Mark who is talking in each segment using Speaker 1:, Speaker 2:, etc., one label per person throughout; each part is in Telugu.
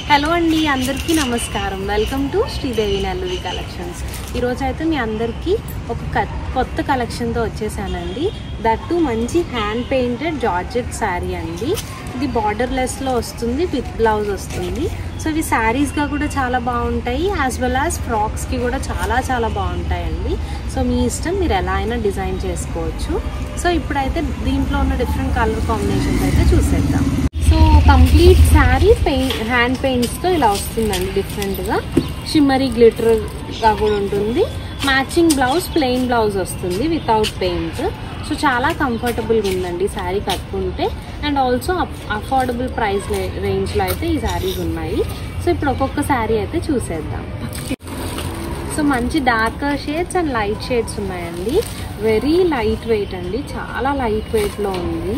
Speaker 1: హలో అండి, అందరికీ నమస్కారం. Welcome to Sridevi Nelluri collections. ఈరోజు అయితే మీ అందరికీ ఒక కొత్త కలెక్షన్తో వచ్చేసానండి. దట్టు మంచి హ్యాండ్ పెయింటెడ్ జార్జెట్ శారీ అండి. ఇది బార్డర్లెస్లో వస్తుంది, విత్ బ్లౌజ్ వస్తుంది. సో ఇవి శారీస్గా కూడా చాలా బాగుంటాయి, యాజ్ వెల్ యాజ్ ఫ్రాక్స్కి కూడా చాలా బాగుంటాయండి. సో మీ ఇష్టం, మీరు ఎలా అయినా డిజైన్ చేసుకోవచ్చు. సో ఇప్పుడైతే దీంట్లో ఉన్న డిఫరెంట్ కలర్ కాంబినేషన్స్ అయితే చూసేద్దాం. సో కంప్లీట్ శారీ హ్యాండ్ పెయింట్స్తో ఇలా వస్తుందండి. డిఫరెంట్గా షిమ్మరీ గ్లిటర్గా కూడా ఉంటుంది. మ్యాచింగ్ బ్లౌజ్, ప్లెయిన్ బ్లౌజ్ వస్తుంది వితౌట్ పెయింట్. సో చాలా కంఫర్టబుల్గా ఉందండి శారీ కట్టుకుంటే. అండ్ ఆల్సో అఫోర్డబుల్ ప్రైస్ రేంజ్లో అయితే ఈ శారీస్ ఉన్నాయి. సో ఇప్పుడు ఒక్కొక్క శారీ అయితే చూసేద్దాం. సో మంచి darker shades and light shades ఉన్నాయండి. వెరీ లైట్ వెయిట్ అండి, చాలా లైట్ వెయిట్లో ఉంది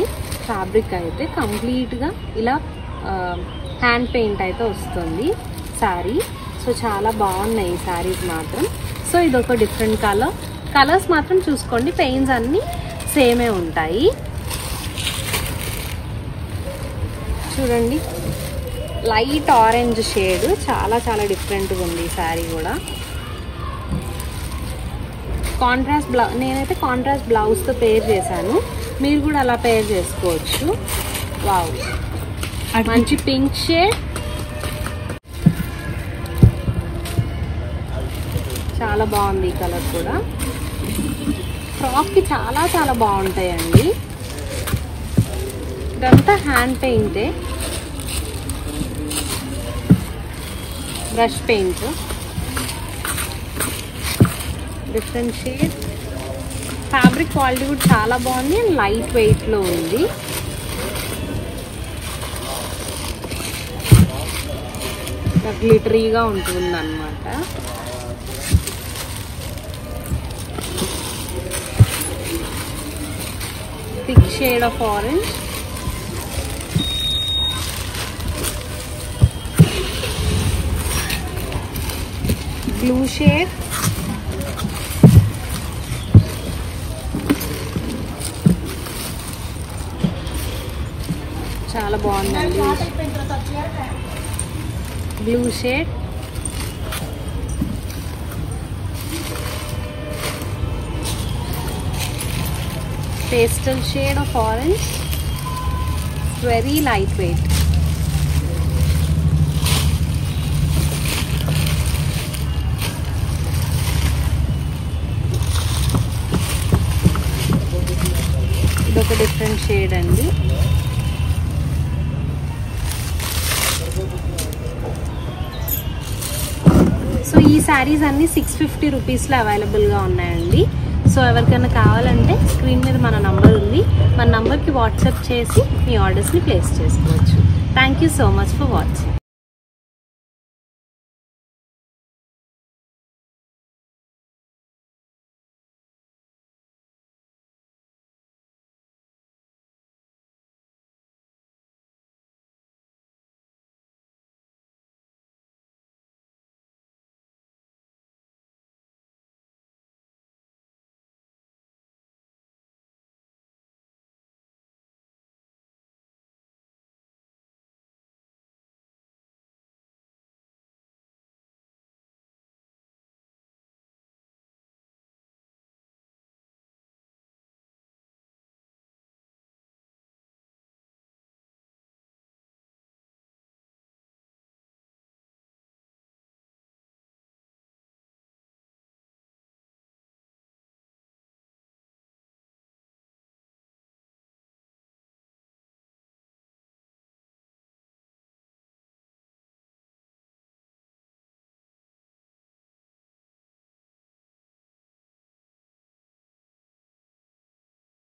Speaker 1: ఫ్యాబ్రిక్ అయితే. కంప్లీట్గా ఇలా హ్యాండ్ పెయింట్ అయితే వస్తుంది శారీ. సో చాలా బాగున్నాయి ఈ శారీస్ మాత్రం. సో ఇది ఒక డిఫరెంట్ కలర్స్ మాత్రం చూసుకోండి, పెయింట్స్ అన్నీ సేమే ఉంటాయి. చూడండి, లైట్ ఆరెంజ్ షేడ్, చాలా డిఫరెంట్గా ఉంది ఈ శారీ కూడా. కాంట్రాస్ట్ నేనైతే కాంట్రాస్ట్ బ్లౌజ్తో పేర్ చేశాను, మీరు కూడా అలా పేర్ చేసుకోవచ్చు. వావ్, మంచి పింక్ షేడ్, చాలా బాగుంది ఈ కలర్ కూడా. ఫ్రాక్కి చాలా బాగుంటాయండి. ఇదంతా హ్యాండ్ పెయింటే, brush paint, different shade. Fabric quality కూడా చాలా బాగుంది అండ్ లైట్ వెయిట్లో ఉంది. గ్లిటరీగా ఉంటుంది అన్నమాట. Thick shade of orange, blue shade, చాలా బాగుందండి. Blue shade, pastel shade of orange, very light weight. ఇదొక డిఫరెంట్ షేడ్ అండి. సో ఈ శారీస్ అన్ని 650 రూపీస్లో అవైలబుల్గా ఉన్నాయండి. సో ఎవరికైనా కావాలంటే స్క్రీన్ మీద మన నంబర్ ఉంది, మన నంబర్కి వాట్సాప్ చేసి మీ ఆర్డర్స్ని ప్లేస్ చేసుకోవచ్చు. Thank you so much for watching.